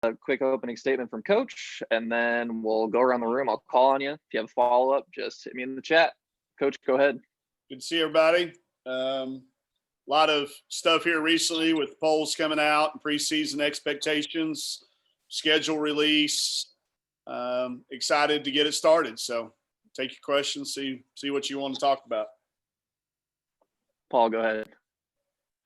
a quick opening statement from Coach, and then we'll go around the room. I'll call on you. If you have a follow-up, just hit me in the chat. Coach, go ahead. Good to see everybody. A lot of stuff here recently with polls coming out and preseason expectations, schedule release. Excited to get it started. So take your questions, see what you want to talk about. Paul, go ahead.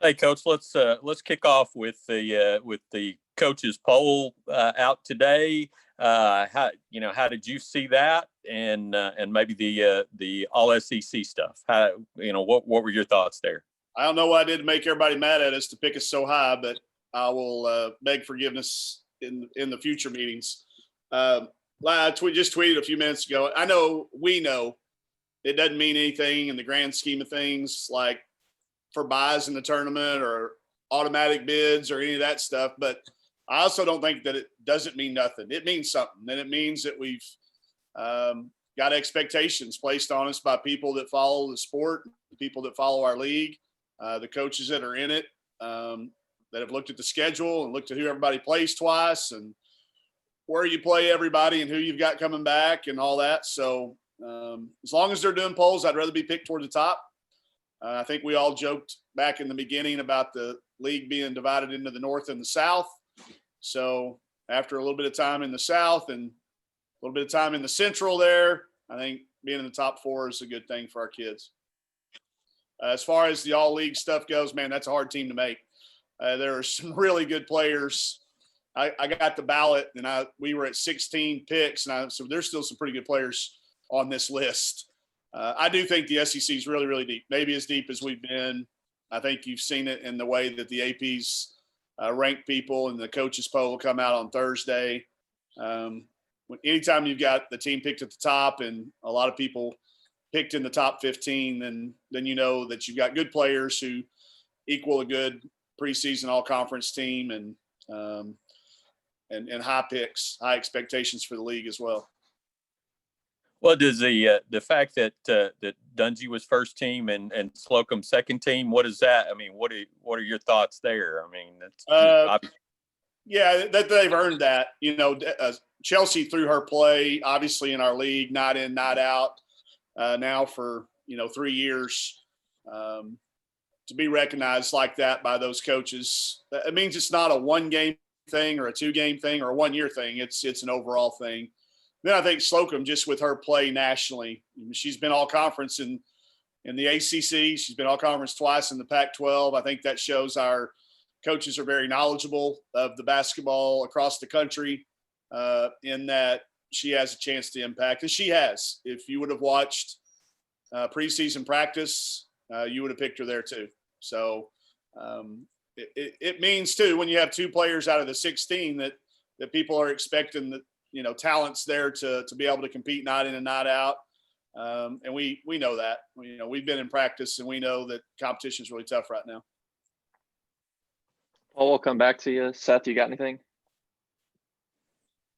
Hey, Coach. Let's kick off with the coaches poll out today. How did you see that, and maybe the all SEC stuff? What were your thoughts there? I don't know why I did make everybody mad at us to pick us so high, but I will beg forgiveness in the future meetings. I just tweeted a few minutes ago. We know it doesn't mean anything in the grand scheme of things, like for buys in the tournament or automatic bids or any of that stuff. But I also don't think that it doesn't mean nothing. It means something. And it means that we've got expectations placed on us by people that follow the sport, people that follow our league, the coaches that are in it, that have looked at the schedule and looked at who everybody plays twice and where you play everybody and who you've got coming back and all that. So as long as they're doing polls, I'd rather be picked toward the top. I think we all joked back in the beginning about the league being divided into the North and the South. So after a little bit of time in the South and a little bit of time in the Central there, I think being in the top four is a good thing for our kids. As far as the all league stuff goes, man, that's a hard team to make. There are some really good players. I got the ballot and we were at 16 picks, so there's still some pretty good players on this list. I do think the SEC is really, really deep, maybe as deep as we've been. I think you've seen it in the way that the APs rank people, and the coaches poll will come out on Thursday. Anytime you've got the team picked at the top and a lot of people picked in the top 15, then you know that you've got good players who equal a good preseason all-conference team and high picks, high expectations for the league as well. Well, does the fact that Dungy was first team and Slocum second team, what is that? I mean, what are your thoughts there? I mean, that's yeah, that they've earned that. Chelsea through her play, obviously in our league, night in, night out, now for 3 years, to be recognized like that by those coaches. It means it's not a 1-game thing or a 2-game thing or a 1-year thing. It's an overall thing. Then I think Slocum, just with her play nationally, she's been all conference in the ACC. She's been all conference twice in the Pac-12. I think that shows our coaches are very knowledgeable of the basketball across the country, in that she has a chance to impact. And she has. If you would have watched preseason practice, you would have picked her there too. So it means too, when you have 2 players out of the 16 that people are expecting that, talents there to be able to compete night in and night out. And we know that. We've been in practice and we know that competition is really tough right now. Paul, we'll come back to you. Seth, you got anything?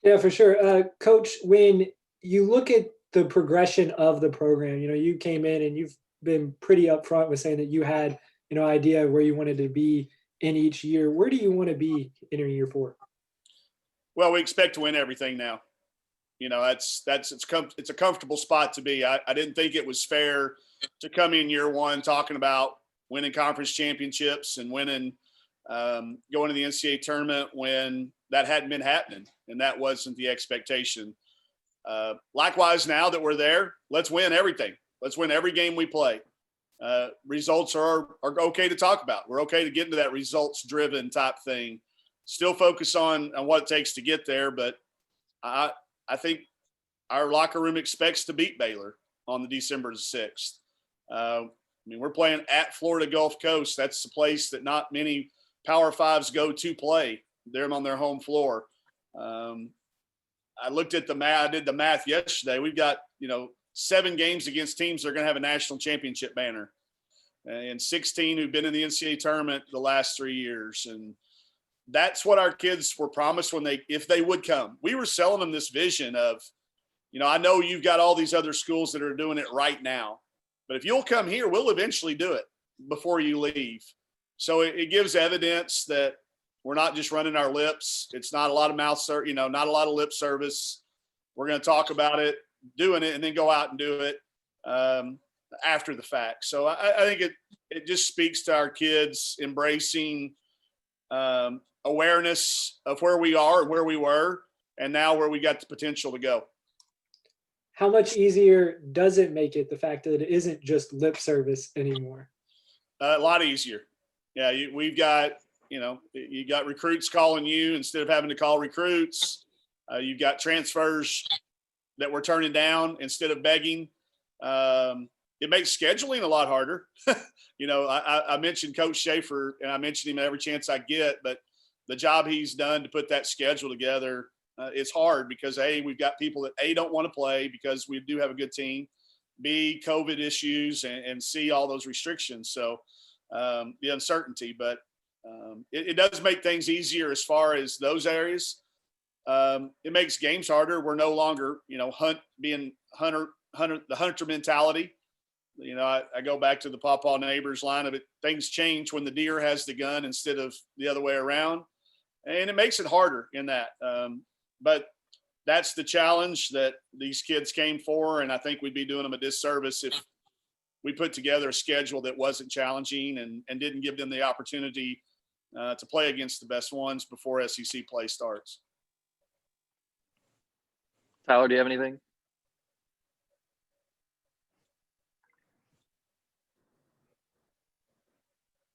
Yeah, for sure. Coach, when you look at the progression of the program, you came in and you've been pretty upfront with saying that you had, idea where you wanted to be in each year. Where do you want to be entering year 4? Well, we expect to win everything now. It's a comfortable spot to be. I didn't think it was fair to come in year 1 talking about winning conference championships and winning, going to the NCAA tournament when that hadn't been happening and that wasn't the expectation. Likewise, now that we're there, let's win everything. Let's win every game we play. Results are okay to talk about. We're okay to get into that results-driven type thing. Still focus on what it takes to get there, but I think our locker room expects to beat Baylor on the December 6th. We're playing at Florida Gulf Coast. That's the place that not many Power Fives go to play. They're on their home floor. I looked at the math. I did the math yesterday. We've got 7 games against teams that are going to have a national championship banner, and 16 who've been in the NCAA tournament the last 3 years. And that's what our kids were promised if they would come. We were selling them this vision of, I know you've got all these other schools that are doing it right now, but if you'll come here, we'll eventually do it before you leave. So it gives evidence that We're not just running our lips. It's not a lot of not a lot of lip service. We're going to talk about it, doing it, and then go out and do it after the fact. So I think it just speaks to our kids embracing awareness of where we are and where we were, and now where we got the potential to go. How much easier does it make it, the fact that it isn't just lip service anymore? A lot easier. Yeah, we've got, you got recruits calling you instead of having to call recruits. You've got transfers that we're turning down instead of begging. It makes scheduling a lot harder. I mentioned Coach Schaefer, and I mention him every chance I get, but the job he's done to put that schedule together, it's hard because A, we've got people that A, don't want to play because we do have a good team, B, COVID issues, and C, all those restrictions. So the uncertainty, but it does make things easier as far as those areas. It makes games harder. We're no longer, the hunter mentality. I go back to the Pawpaw Neighbors line of it. Things change when the deer has the gun instead of the other way around. And it makes it harder in that. But that's the challenge that these kids came for. And I think we'd be doing them a disservice if we put together a schedule that wasn't challenging and didn't give them the opportunity to play against the best ones before SEC play starts. Tyler, do you have anything?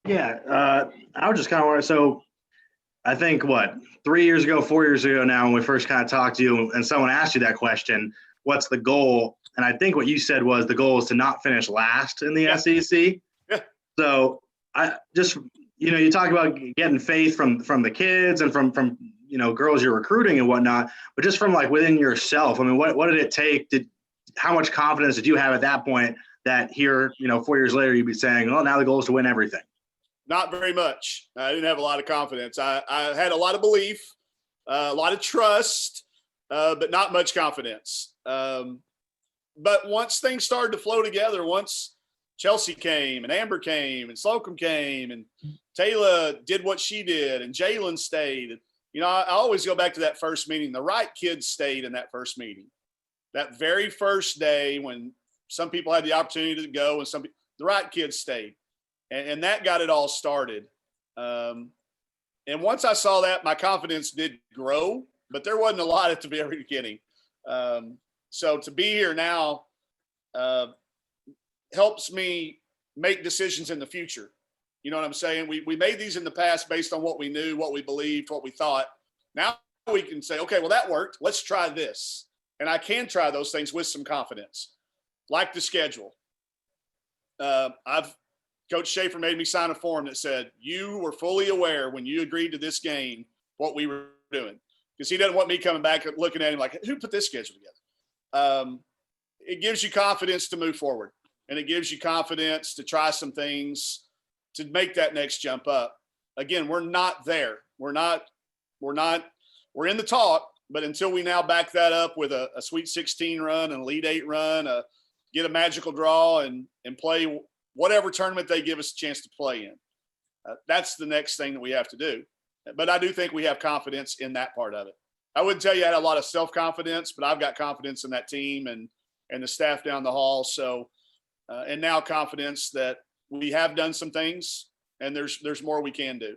Yeah, I was just kind of wondering. So, I think 4 years ago now, when we first kind of talked to you, and someone asked you that question, what's the goal? And I think what you said was the goal is to not finish last in the SEC. Yeah. So I just, you talk about getting faith from the kids and from girls you're recruiting and whatnot, but just from within yourself. I mean, what did it take? How much confidence did you have at that point that here, 4 years later, you'd be saying, well, now the goal is to win everything? Not very much. I didn't have a lot of confidence. I had a lot of belief, a lot of trust, but not much confidence. But once things started to flow together, once Chelsea came and Amber came and Slocum came and Taylor did what she did and Jalen stayed. I always go back to that first meeting. The right kids stayed in that first meeting. That very first day when some people had the opportunity to go and the right kids stayed. And that got it all started. And once I saw that, my confidence did grow, but there wasn't a lot at the very beginning. So to be here now helps me make decisions in the future. You know what I'm saying? We made these in the past based on what we knew, what we believed, what we thought. Now we can say, okay, well, that worked. Let's try this. And I can try those things with some confidence, like the schedule. Coach Schaefer made me sign a form that said, you were fully aware when you agreed to this game what we were doing. Because he doesn't want me coming back and looking at him like, who put this schedule together? It gives you confidence to move forward. And it gives you confidence to try some things to make that next jump up. Again, we're not there. We're in the talk, but until we now back that up with a Sweet 16 run and Elite 8 run, get a magical draw and play whatever tournament they give us a chance to play in. That's the next thing that we have to do. But I do think we have confidence in that part of it. I wouldn't tell you I had a lot of self-confidence, but I've got confidence in that team and the staff down the hall. So, and now confidence that we have done some things and there's more we can do.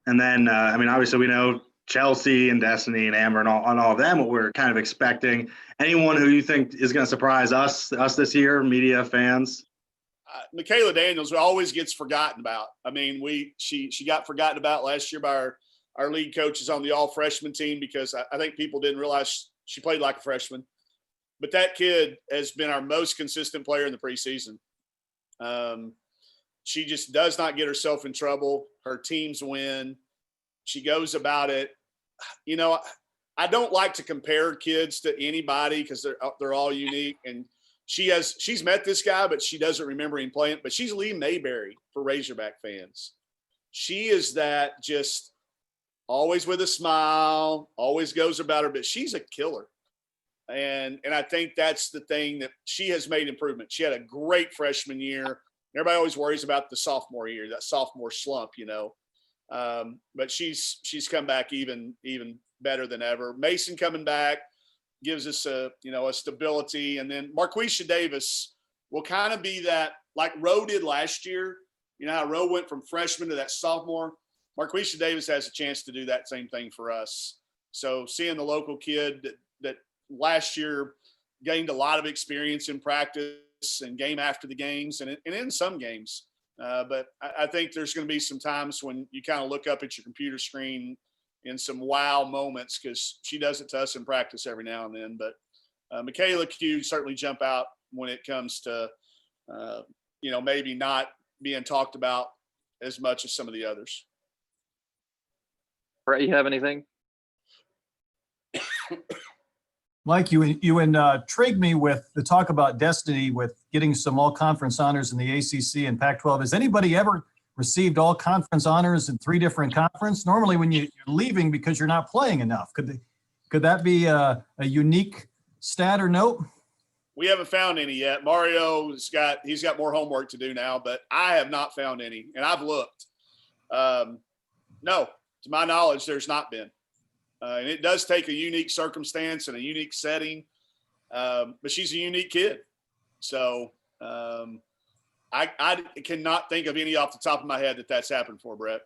And then, obviously we know Chelsea and Destiny and Amber and all of them, what we're kind of expecting. Anyone who you think is going to surprise us this year, media, fans? Michaela Daniels always gets forgotten about. I mean, she got forgotten about last year by our lead coaches on the all freshman team because I think people didn't realize she played like a freshman. But that kid has been our most consistent player in the preseason. She just does not get herself in trouble. Her teams win. She goes about it. I don't like to compare kids to anybody because they're all unique. And she's met this guy, but she doesn't remember him playing. But she's Lee Mayberry for Razorback fans. She is that just always with a smile, always goes about her, but she's a killer. And I think that's the thing that she has made improvement. She had a great freshman year. Everybody always worries about the sophomore year, that sophomore slump, But she's come back even better than ever. Mason coming back gives us a stability. And then Marquisha Davis will kind of be that, like Roe did last year. You know how Roe went from freshman to that sophomore? Marquisha Davis has a chance to do that same thing for us. So seeing the local kid that last year gained a lot of experience in practice and game after the games and in some games. But I think there's going to be some times when you kind of look up at your computer screen in some wow moments, because she does it to us in practice every now and then. But Michaela Q certainly jump out when it comes to, maybe not being talked about as much as some of the others. Brett, you have anything? Mike, you intrigue me with the talk about destiny with getting some all-conference honors in the ACC and Pac-12. Has anybody ever received all-conference honors in 3 different conferences? Normally, when you're leaving because you're not playing enough, could that be a unique stat or note? We haven't found any yet. Mario's got more homework to do now, but I have not found any, and I've looked. No, to my knowledge, there's not been. And it does take a unique circumstance and a unique setting, but she's a unique kid. So I cannot think of any off the top of my head that's happened for, Brett.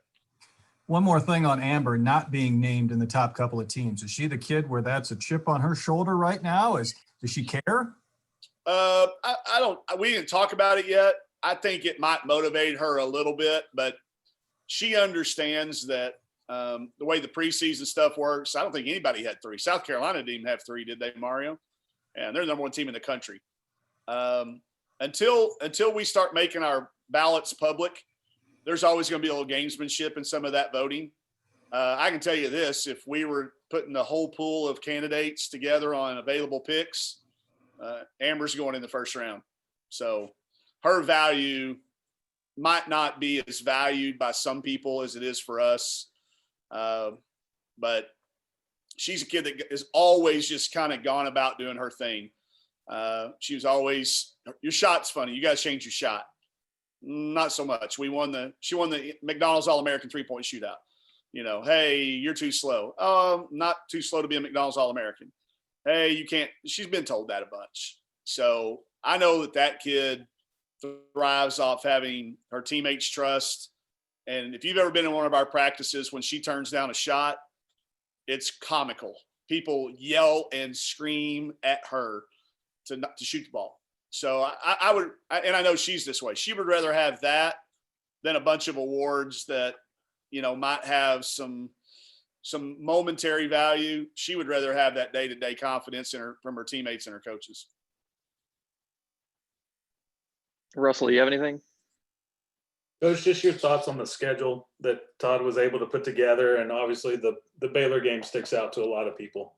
One more thing on Amber not being named in the top couple of teams. Is she the kid where that's a chip on her shoulder right now? Does she care? We didn't talk about it yet. I think it might motivate her a little bit, but she understands that the way the preseason stuff works. I don't think anybody had 3. South Carolina didn't even have 3, did they, Mario? And they're the number 1 team in the country. Until we start making our ballots public, there's always going to be a little gamesmanship in some of that voting. I can tell you this: if we were putting the whole pool of candidates together on available picks, Amber's going in the first round. So her value might not be as valued by some people as it is for us. But she's a kid that has always just kind of gone about doing her thing. She was always, your shot's funny. You got to change your shot. Not so much. She won the McDonald's All-American 3-point shootout. Hey, you're too slow. Not too slow to be a McDonald's All-American. Hey, you can't. She's been told that a bunch. So I know that kid thrives off having her teammates' trust. And if you've ever been in one of our practices, when she turns down a shot, it's comical. People yell and scream at her to shoot the ball. So I would, and I know she's this way. She would rather have that than a bunch of awards that, might have some momentary value. She would rather have that day-to-day confidence from her teammates and her coaches. Russell, you have anything? Coach, just your thoughts on the schedule that Todd was able to put together, and obviously the Baylor game sticks out to a lot of people.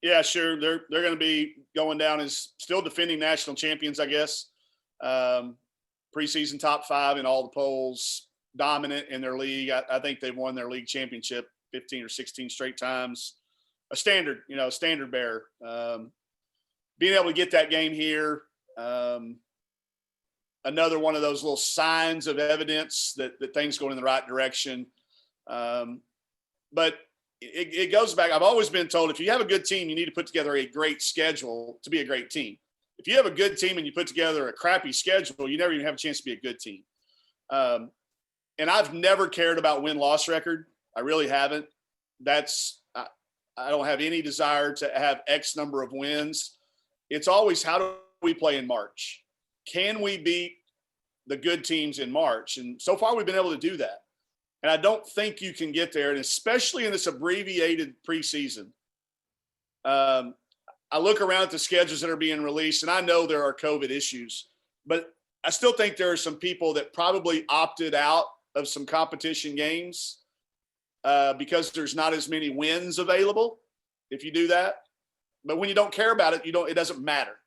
Yeah, sure. They're going to be going down as still defending national champions, I guess. Preseason top 5 in all the polls, dominant in their league. I think they've won their league championship 15 or 16 straight times. A standard bearer. Being able to get that game here. Another one of those little signs of evidence that things going in the right direction. But it goes back. I've always been told if you have a good team, you need to put together a great schedule to be a great team. If you have a good team and you put together a crappy schedule, you never even have a chance to be a good team. And I've never cared about win-loss record. I really haven't. I don't have any desire to have X number of wins. It's always, how do we play in March? Can we beat the good teams in March? And so far we've been able to do that. And I don't think you can get there, and especially in this abbreviated preseason. I look around at the schedules that are being released, and I know there are COVID issues, but I still think there are some people that probably opted out of some competition games because there's not as many wins available if you do that. But when you don't care about it, it doesn't matter.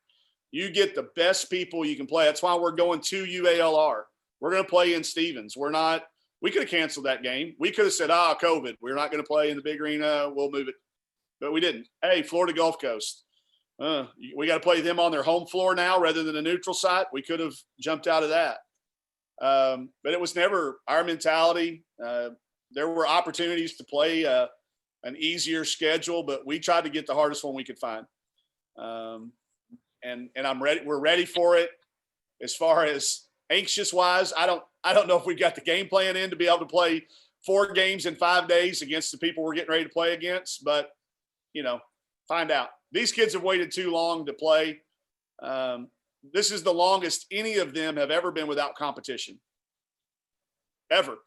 You get the best people you can play. That's why we're going to UALR. We're going to play in Stevens. We could have canceled that game. We could have said, COVID, we're not going to play in the big arena. We'll move it. But we didn't. Hey, Florida Gulf Coast. We got to play them on their home floor now rather than a neutral site. We could have jumped out of that. But it was never our mentality. there were opportunities to play an easier schedule, but we tried to get the hardest one we could find. And I'm ready. We're ready for it. As far as anxious wise, I don't know if we've got the game plan in to be able to play 4 games in 5 days against the people we're getting ready to play against, but find out. These kids have waited too long to play. This is the longest any of them have ever been without competition. Ever.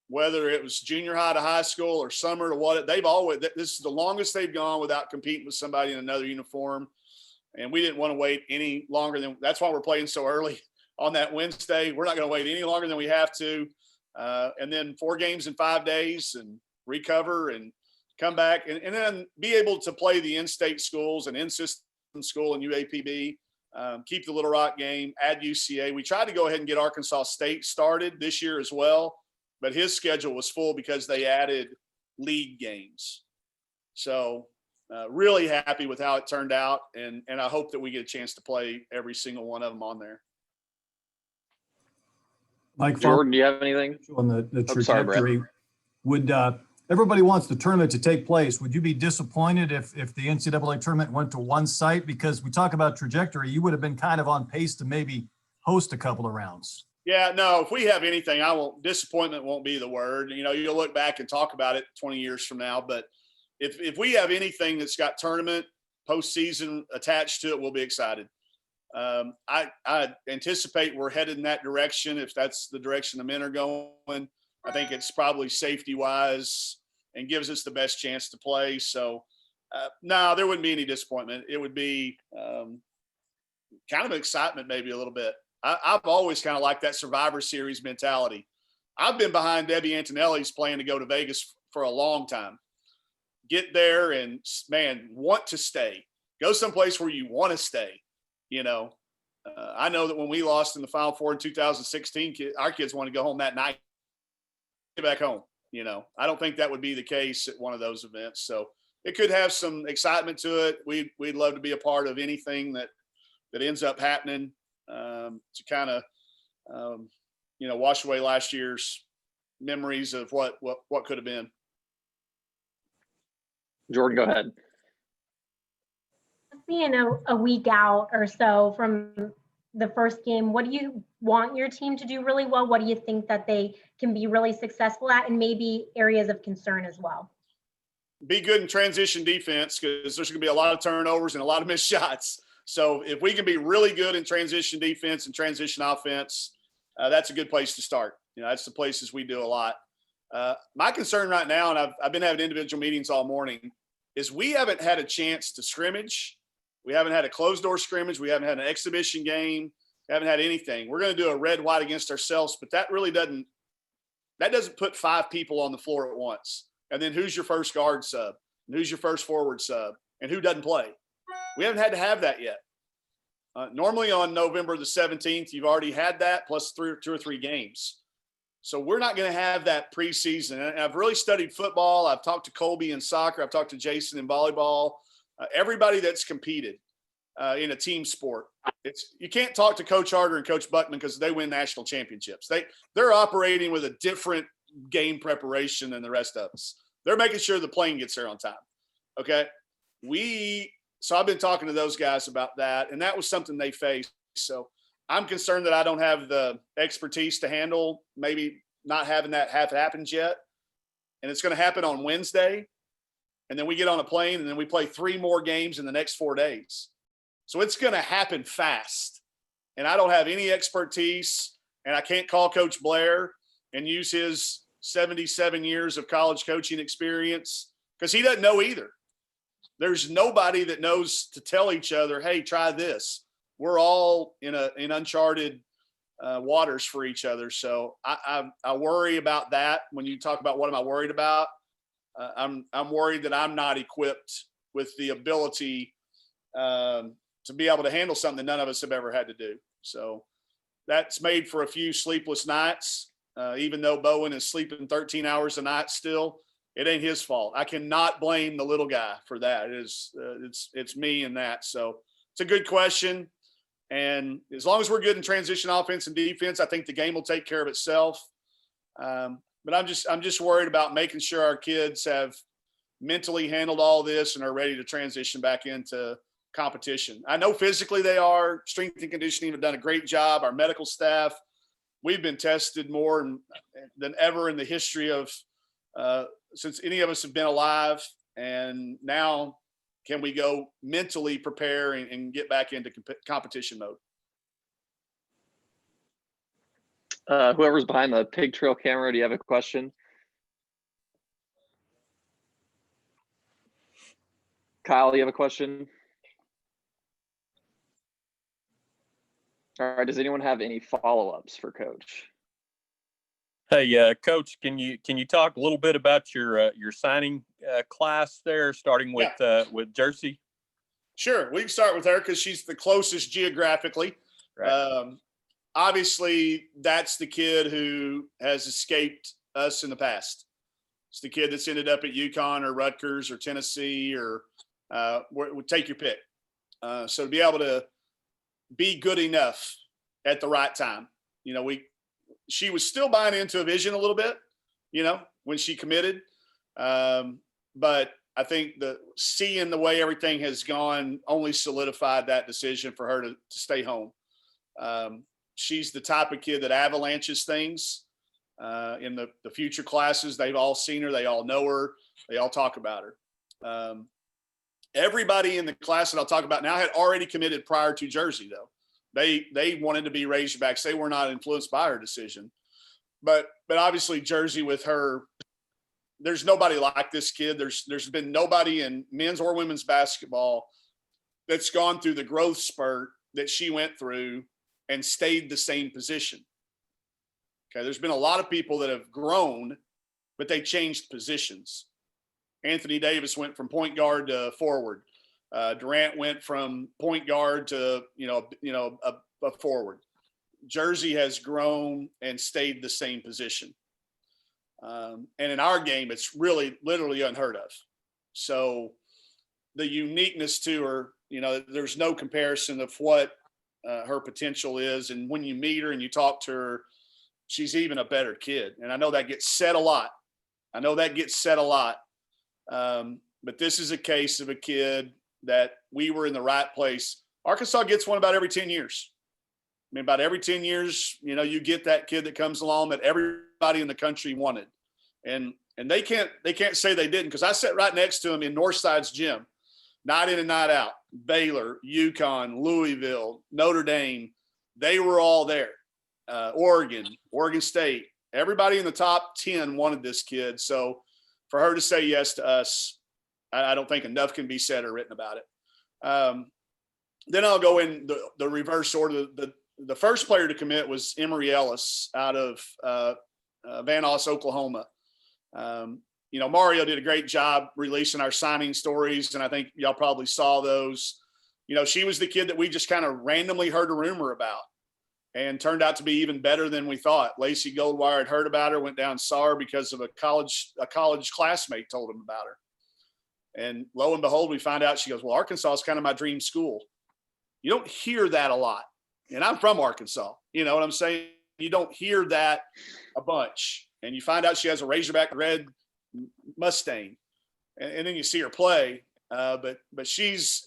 Whether it was junior high to high school or summer to what, this is the longest they've gone without competing with somebody in another uniform. And we didn't want to wait any longer that's why we're playing so early on that Wednesday. We're not going to wait any longer than we have to. And then 4 games in 5 days and recover and come back and then be able to play the in-state schools and in-system school and UAPB, keep the Little Rock game, add UCA. We tried to go ahead and get Arkansas State started this year as well, but his schedule was full because they added league games. So really happy with how it turned out. And I hope that we get a chance to play every single one of them on there. Mike, Jordan, do you have anything? on the Oh, sorry, Brett. trajectory, would everybody wants the tournament to take place? Would you be disappointed if the NCAA tournament went to one site? Because we talk about trajectory, you would have been kind of on pace to maybe host a couple of rounds. Yeah, no, if we have anything, disappointment won't be the word. You'll look back and talk about it 20 years from now, but if we have anything that's got tournament postseason attached to it, we'll be excited. I anticipate we're headed in that direction. If that's the direction the men are going, I think it's probably safety wise and gives us the best chance to play. So no, there wouldn't be any disappointment. It would be kind of excitement, maybe a little bit. I've always kind of liked that Survivor Series mentality. I've been behind Debbie Antonelli's plan to go to Vegas for a long time. Get there and, man, want to stay. Go someplace where you want to stay. I know that when we lost in the Final Four in 2016, our kids want to go home that night, get back home. I don't think that would be the case at one of those events. So it could have some excitement to it. We'd love to be a part of anything that ends up happening to kind of, wash away last year's memories of what could have been. Jordan, go ahead. Being a week out or so from the first game, what do you want your team to do really well? What do you think that they can be really successful at, and maybe areas of concern as well? Be good in transition defense, because there's going to be a lot of turnovers and a lot of missed shots. So if we can be really good in transition defense and transition offense, that's a good place to start. That's the places we do a lot. My concern right now, and I've been having individual meetings all morning, is we haven't had a chance to scrimmage. We haven't had a closed door scrimmage. We haven't had an exhibition game. We haven't had anything. We're going to do a red, white against ourselves, but that really doesn't put 5 people on the floor at once. And then who's your first guard sub? And who's your first forward sub? And who doesn't play? We haven't had to have that yet. Normally on November the 17th, you've already had that plus 2 or 3 games. So we're not going to have that preseason. And I've really studied football. I've talked to Colby in soccer. I've talked to Jason in volleyball. Everybody that's competed in a team sport. You can't talk to Coach Harder and Coach Buckman because they win national championships. They're operating with a different game preparation than the rest of us. They're making sure the plane gets there on time. Okay. So I've been talking to those guys about that, and that was something they faced. So I'm concerned that I don't have the expertise to handle maybe not having that have happened yet. And it's going to happen on Wednesday. And then we get on a plane and then we play 3 more games in the next 4 days. So it's going to happen fast. And I don't have any expertise, and I can't call Coach Blair and use his 77 years of college coaching experience because he doesn't know either. There's nobody that knows to tell each other, hey, try this. We're all in uncharted waters for each other. So I worry about that. When you talk about what am I worried about, I'm worried that I'm not equipped with the ability to be able to handle something that none of us have ever had to do. So that's made for a few sleepless nights. Even though Bowen is sleeping 13 hours a night still, it ain't his fault. I cannot blame the little guy for that. It's me and that. So it's a good question. And as long as we're good in transition offense and defense, I think the game will take care of itself. But but I'm just worried about making sure our kids have mentally handled all this and are ready to transition back into competition. I know physically they are. Strength and conditioning have done a great job. Our medical staff, we've been tested more than ever in the history of since any of us have been alive. And now can we go mentally prepare and get back into competition mode? Whoever's behind the pig trail camera, do you have a question? Kyle, you have a question? All right, does anyone have any follow-ups for Coach? Hey, Coach, can you talk a little bit about your signing class there, starting with Jersey? Sure, we can start with her because she's the closest geographically. Right. Obviously, that's the kid who has escaped us in the past. It's the kid that's ended up at UConn or Rutgers or Tennessee or take your pick. So to be able to be good enough at the right time, she was still buying into a vision a little bit, when she committed. But I think seeing the way everything has gone only solidified that decision for her to stay home. She's the type of kid that avalanches things in the future classes. They've all seen her. They all know her. They all talk about her. Everybody in the class that I'll talk about now had already committed prior to Jersey, though. They wanted to be Razorbacks. They were not influenced by her decision. But obviously Jersey with her, there's nobody like this kid. There's been nobody in men's or women's basketball that's gone through the growth spurt that she went through and stayed the same position. Okay, there's been a lot of people that have grown, but they changed positions. Anthony Davis went from point guard to forward. Durant went from point guard to a forward. Jersey has grown and stayed the same position. And in our game, it's really literally unheard of. So the uniqueness to her, there's no comparison of what her potential is. And when you meet her and you talk to her, she's even a better kid. And I know that gets said a lot. But this is a case of a kid that we were in the right place. Arkansas gets one about every 10 years. I mean, about every 10 years, you get that kid that comes along that everybody in the country wanted. And they can't say they didn't, because I sat right next to him in Northside's gym, night in and night out. Baylor, UConn, Louisville, Notre Dame, they were all there. Oregon State, everybody in the top 10 wanted this kid. So for her to say yes to us, I don't think enough can be said or written about it. Then I'll go in the reverse order. The first player to commit was Emory Ellis out of Van Nuys, Oklahoma. Mario did a great job releasing our signing stories, and I think y'all probably saw those. She was the kid that we just kind of randomly heard a rumor about and turned out to be even better than we thought. Lacey Goldwire had heard about her, went down and saw her because of a college classmate told him about her. And lo and behold, we find out, she goes, well, Arkansas is kind of my dream school. You don't hear that a lot. And I'm from Arkansas. You know what I'm saying? You don't hear that a bunch. And you find out she has a Razorback red Mustang. And then you see her play. But she's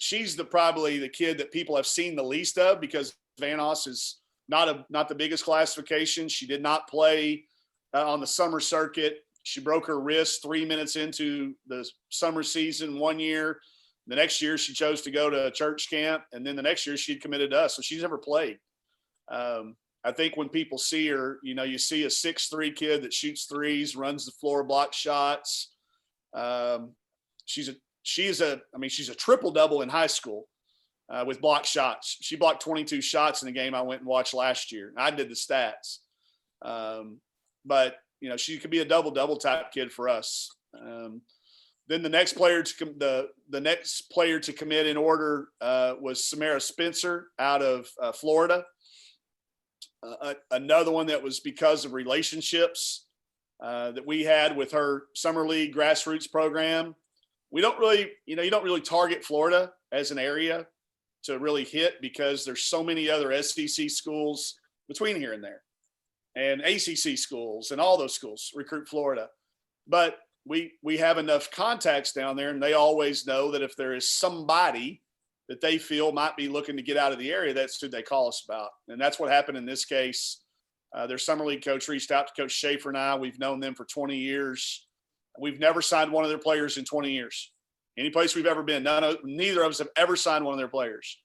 probably the kid that people have seen the least of, because Van Nuys is not the biggest classification. She did not play on the summer circuit. She broke her wrist 3 minutes into the summer season one year. The next year she chose to go to church camp, and then the next year she'd committed to us. So she's never played. I think when people see her, you see a 6'3" kid that shoots threes, runs the floor, blocks shots. She's a triple double in high school with block shots. She blocked 22 shots in the game I went and watched last year. I did the stats. But she could be a double type kid for us. Then the next player to commit in order was Samara Spencer out of Florida. Another one that was because of relationships that we had with her summer league grassroots program. We don't really, you don't really target Florida as an area to really hit, because there's so many other SEC schools between here and there. and ACC schools and all those schools recruit Florida. But we have enough contacts down there, and they always know that if there is somebody that they feel might be looking to get out of the area, that's who they call us about. And that's what happened in this case. Their summer league coach reached out to Coach Schaefer and I. We've known them for 20 years. We've never signed one of their players in 20 years. Any place we've ever been, neither of us have ever signed one of their players.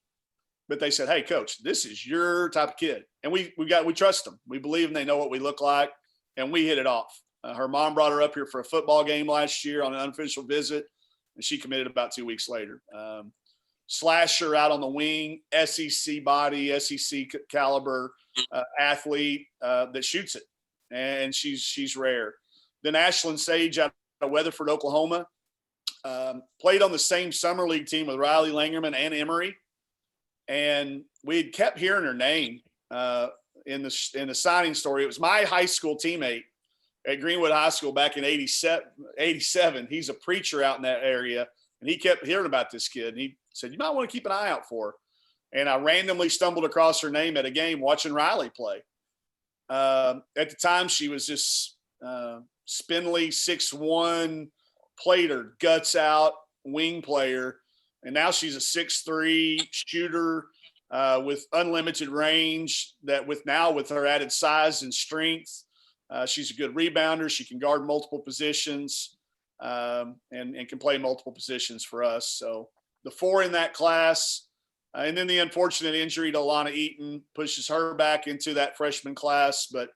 But they said, "Hey, coach, this is your type of kid." And we trust them. We believe them. They know what we look like, and we hit it off. Her mom brought her up here for a football game last year on an unofficial visit, and she committed about 2 weeks later. Slasher out on the wing, SEC body, SEC caliber athlete that shoots it, and she's rare. Then Ashlyn Sage out of Weatherford, Oklahoma, played on the same summer league team with Riley Langerman and Emory, and we had kept hearing her name in the signing story. It was my high school teammate at Greenwood High School back in 87. He's a preacher out in that area, and he kept hearing about this kid, and he said, "You might want to keep an eye out for her." And I randomly stumbled across her name at a game watching Riley play. At the time, she was just spindly, 6'1", played her guts out, wing player. And now she's a 6'3" shooter with unlimited range with her added size and strength. She's a good rebounder. She can guard multiple positions and can play multiple positions for us. So the 4 in that class, and then the unfortunate injury to Alana Eaton pushes her back into that freshman class. But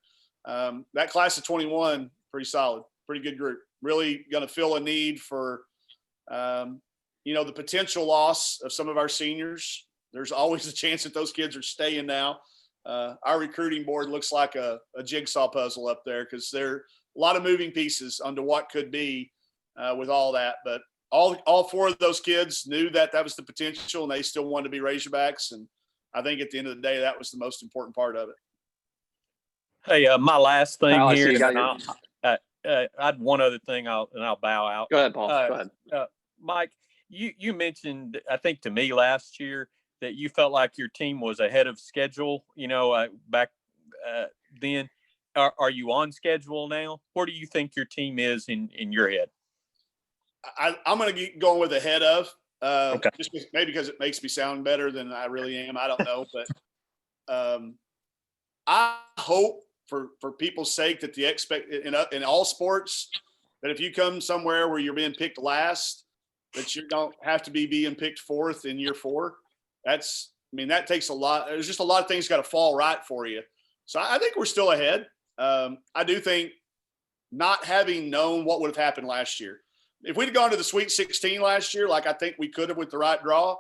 that class of 21, pretty solid, pretty good group. Really going to fill a need for, the potential loss of some of our seniors. There's always a chance that those kids are staying now. Our recruiting board looks like a jigsaw puzzle up there because there are a lot of moving pieces onto what could be with all that. But all 4 of those kids knew that was the potential, and they still wanted to be Razorbacks. And I think at the end of the day, that was the most important part of it. Hey, my last thing Kyle, I see here. you got I had one other thing. I'll bow out. Go ahead, Paul. Go ahead. Mike, you mentioned, I think to me last year, that you felt like your team was ahead of schedule. Back then. Are you on schedule now? Where do you think your team is in your head? I'm going to get going with ahead of, Okay. just maybe because it makes me sound better than I really am. I don't know, but I hope for people's sake that in all sports, that if you come somewhere where you're being picked last, that you don't have to be being picked 4th in year 4. That takes a lot. There's just a lot of things got to fall right for you. So I think we're still ahead. I do think not having known what would have happened last year, if we'd have gone to the Sweet 16 last year, like I think we could have with the right draw,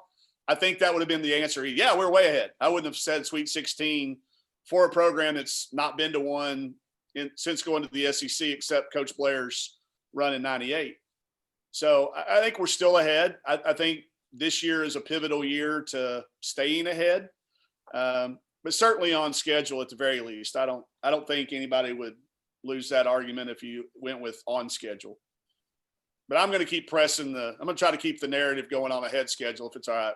I think that would have been the answer. Yeah, we're way ahead. I wouldn't have said Sweet 16 for a program that's not been to one since going to the SEC, except Coach Blair's run in 98. So I think we're still ahead. I think this year is a pivotal year to staying ahead, but certainly on schedule at the very least. I don't think anybody would lose that argument if you went with on schedule. But I'm going to keep pressing I'm going to try to keep the narrative going on ahead schedule if it's all right.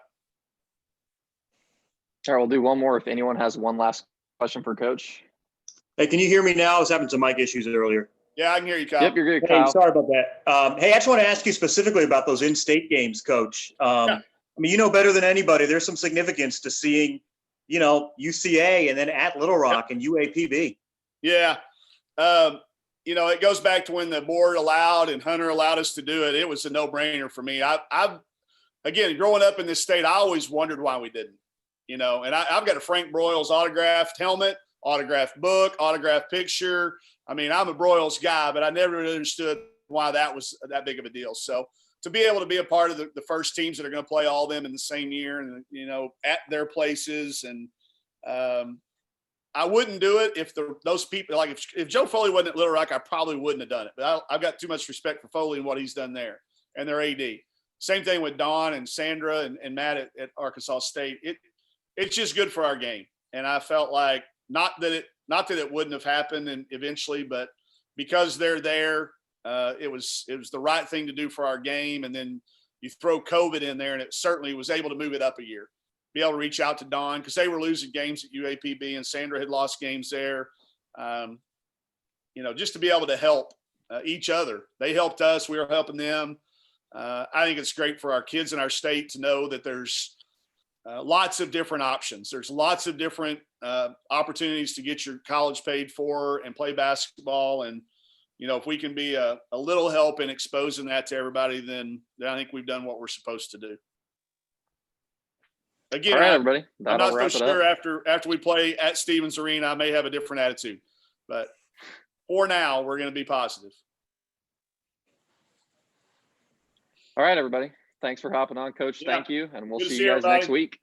All right, we'll do one more if anyone has one last question for Coach. Hey, can you hear me now? I was having some mic issues earlier. Yeah, I can hear you, Kyle. Yep, you're good, Hey, Kyle. sorry about that. Hey, I just want to ask you specifically about those in-state games, Coach. Yeah. I mean, you know better than anybody, there's some significance to seeing, UCA and then at Little Rock and UAPB. Yeah. It goes back to when the board allowed and Hunter allowed us to do it. It was a no-brainer for me. I've again, growing up in this state, I always wondered why we didn't, and I've got a Frank Broyles autographed helmet, autographed book, autographed picture. I mean, I'm a Broyles guy, but I never really understood why that was that big of a deal. So to be able to be a part of the first teams that are going to play all of them in the same year and, at their places. And I wouldn't do it if those people, like if Joe Foley wasn't at Little Rock, I probably wouldn't have done it. But I've got too much respect for Foley and what he's done there and their AD. Same thing with Don and Sandra and Matt at Arkansas State. It's just good for our game. And I felt like not that it wouldn't have happened and eventually, but because they're there, it was the right thing to do for our game. And then you throw COVID in there, and it certainly was able to move it up a year. Be able to reach out to Don because they were losing games at UAPB, and Sandra had lost games there. just to be able to help each other. They helped us, we were helping them. I think it's great for our kids in our state to know that there's lots of different options. There's lots of different opportunities to get your college paid for and play basketball. And, if we can be a little help in exposing that to everybody, then I think we've done what we're supposed to do. Again, All right, everybody. I'm That'll not wrap so it up. sure after we play at Stevens Arena, I may have a different attitude, but for now, we're going to be positive. All right, everybody. Thanks for hopping on, Coach. Yeah. Thank you. And we'll Good to see see you guys next everybody. week.